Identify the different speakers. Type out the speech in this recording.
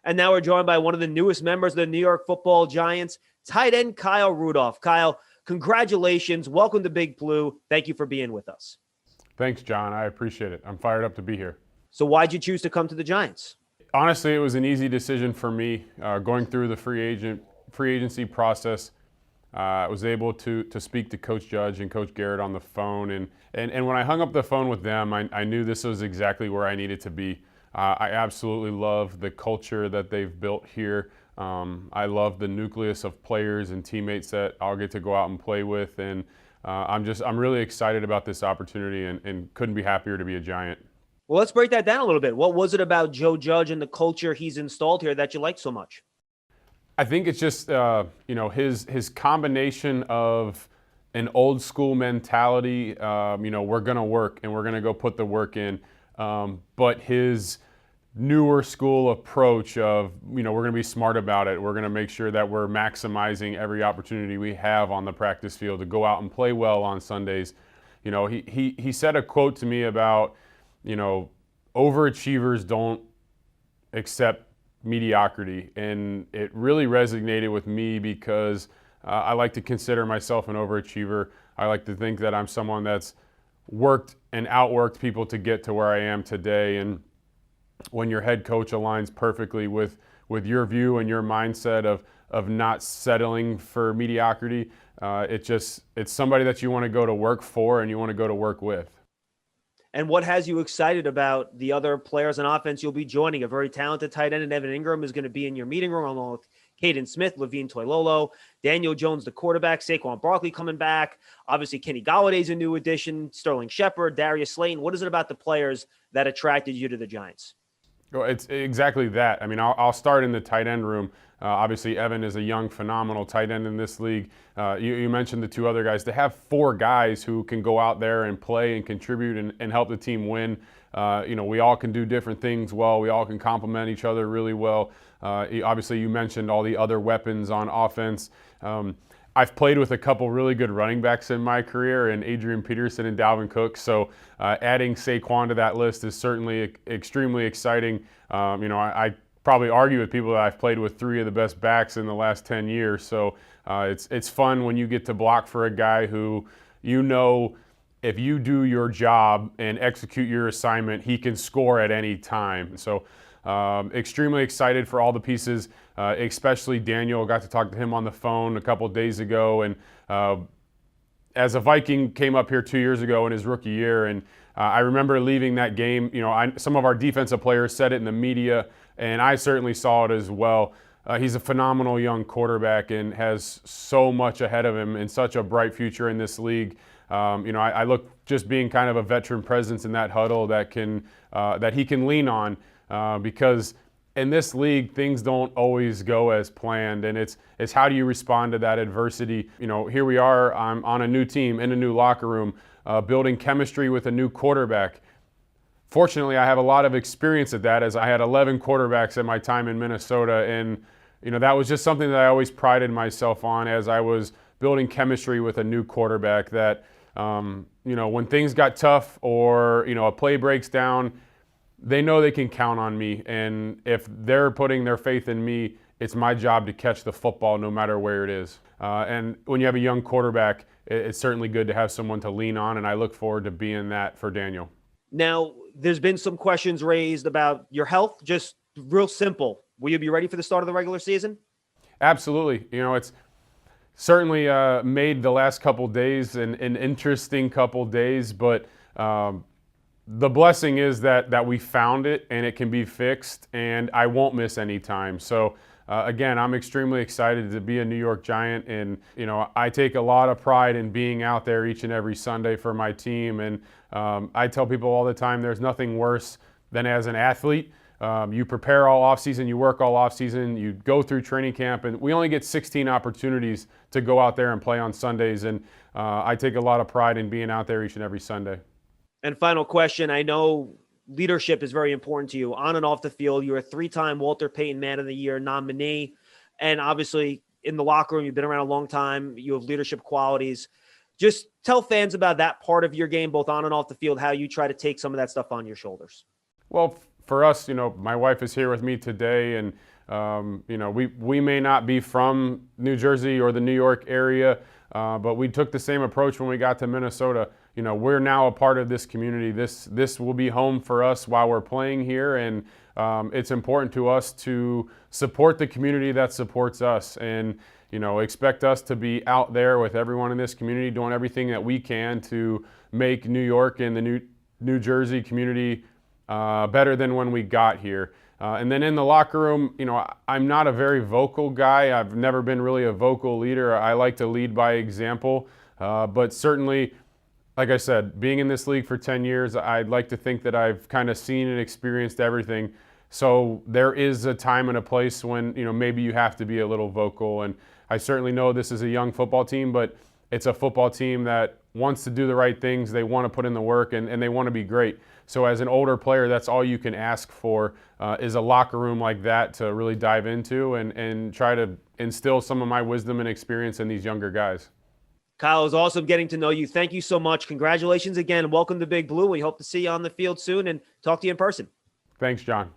Speaker 1: And now we're joined by one of the newest members of the New York Football Giants, tight end Kyle Rudolph. Kyle, congratulations. Welcome to Big Blue. Thank you for being with us.
Speaker 2: Thanks, John. I appreciate it. I'm fired up to be here.
Speaker 1: So why'd you choose to come to the Giants?
Speaker 2: Honestly, it was an easy decision for me. Going through the free agency process, I was able to speak to Coach Judge and Coach Garrett on the phone. And when I hung up the phone with them, I knew this was exactly where I needed to be. I absolutely love the culture that they've built here. I love the nucleus of players and teammates that I'll get to go out and play with. And I'm really excited about this opportunity and couldn't be happier to be a Giant.
Speaker 1: Well, let's break that down a little bit. What was it about Joe Judge and the culture he's installed here that you like so much?
Speaker 2: I think it's just his combination of an old school mentality. We're gonna work and we're gonna go put the work in, but his newer school approach of we're gonna be smart about it. We're gonna make sure that we're maximizing every opportunity we have on the practice field to go out and play well on Sundays. He said a quote to me about overachievers don't accept mediocrity, and it really resonated with me because I like to consider myself an overachiever. I like to think that I'm someone that's worked and outworked people to get to where I am today. And when your head coach aligns perfectly with your view and your mindset of not settling for mediocrity, it's somebody that you want to go to work for and you want to go to work with.
Speaker 1: And what has you excited about the other players on offense you'll be joining? A very talented tight end in Evan Ingram is going to be in your meeting room along with Caden Smith, Levine Toilolo, Daniel Jones, the quarterback, Saquon Barkley coming back. Obviously, Kenny Galladay's a new addition, Sterling Shepard, Darius Slayton. What is it about the players that attracted you to the Giants?
Speaker 2: Well, it's exactly that. I mean, I'll start in the tight end room. Obviously, Evan is a young, phenomenal tight end in this league. You mentioned the two other guys. To have four guys who can go out there and play and contribute and help the team win. We all can do different things well. We all can complement each other really well. Obviously, you mentioned all the other weapons on offense. I've played with a couple really good running backs in my career, and Adrian Peterson and Dalvin Cook. So adding Saquon to that list is certainly extremely exciting. I probably argue with people that I've played with three of the best backs in the last 10 years. So it's fun when you get to block for a guy who if you do your job and execute your assignment, he can score at any time. So extremely excited for all the pieces, especially Daniel. Got to talk to him on the phone a couple of days ago. And as a Viking, came up here 2 years ago in his rookie year. And I remember leaving that game. Some of our defensive players said it in the media, and I certainly saw it as well. He's a phenomenal young quarterback and has so much ahead of him and such a bright future in this league. I look just being kind of a veteran presence in that huddle that he can lean on because in this league things don't always go as planned, and it's how do you respond to that adversity. Here we are. I'm on a new team in a new locker room, building chemistry with a new quarterback. Fortunately, I have a lot of experience at that, as I had 11 quarterbacks at my time in Minnesota, and that was just something that I always prided myself on as I was building chemistry with a new quarterback. That when things got tough or a play breaks down, they know they can count on me, and if they're putting their faith in me, it's my job to catch the football no matter where it is. And when you have a young quarterback, it's certainly good to have someone to lean on, and I look forward to being that for Daniel.
Speaker 1: Now, there's been some questions raised about your health. Just real simple. Will you be ready for the start of the regular season?
Speaker 2: Absolutely. It's certainly made the last couple days an interesting couple days, but the blessing is that we found it and it can be fixed, and I won't miss any time. So again, I'm extremely excited to be a New York Giant, and I take a lot of pride in being out there each and every Sunday for my team. And I tell people all the time, there's nothing worse than as an athlete. You prepare all offseason, you work all offseason, you go through training camp, and we only get 16 opportunities to go out there and play on Sundays. And I take a lot of pride in being out there each and every Sunday.
Speaker 1: And final question, I know leadership is very important to you. On and off the field, you're a three-time Walter Payton Man of the Year nominee. And obviously in the locker room, you've been around a long time. You have leadership qualities. Just tell fans about that part of your game, both on and off the field, how you try to take some of that stuff on your shoulders.
Speaker 2: Well, for us, my wife is here with me today, and we may not be from New Jersey or the New York area, but we took the same approach when we got to Minnesota. We're now a part of this community. This will be home for us while we're playing here, and it's important to us to support the community that supports us, and expect us to be out there with everyone in this community doing everything that we can to make New York and the New Jersey community better than when we got here. And then in the locker room, I'm not a very vocal guy. I've never been really a vocal leader. I like to lead by example, but certainly, like I said, being in this league for 10 years, I'd like to think that I've kind of seen and experienced everything. So there is a time and a place when, maybe you have to be a little vocal. And I certainly know this is a young football team, but it's a football team that wants to do the right things. They want to put in the work, and they want to be great. So as an older player, that's all you can ask for is a locker room like that to really dive into and try to instill some of my wisdom and experience in these younger guys.
Speaker 1: Kyle, it was awesome getting to know you. Thank you so much. Congratulations again. Welcome to Big Blue. We hope to see you on the field soon and talk to you in person.
Speaker 2: Thanks, John.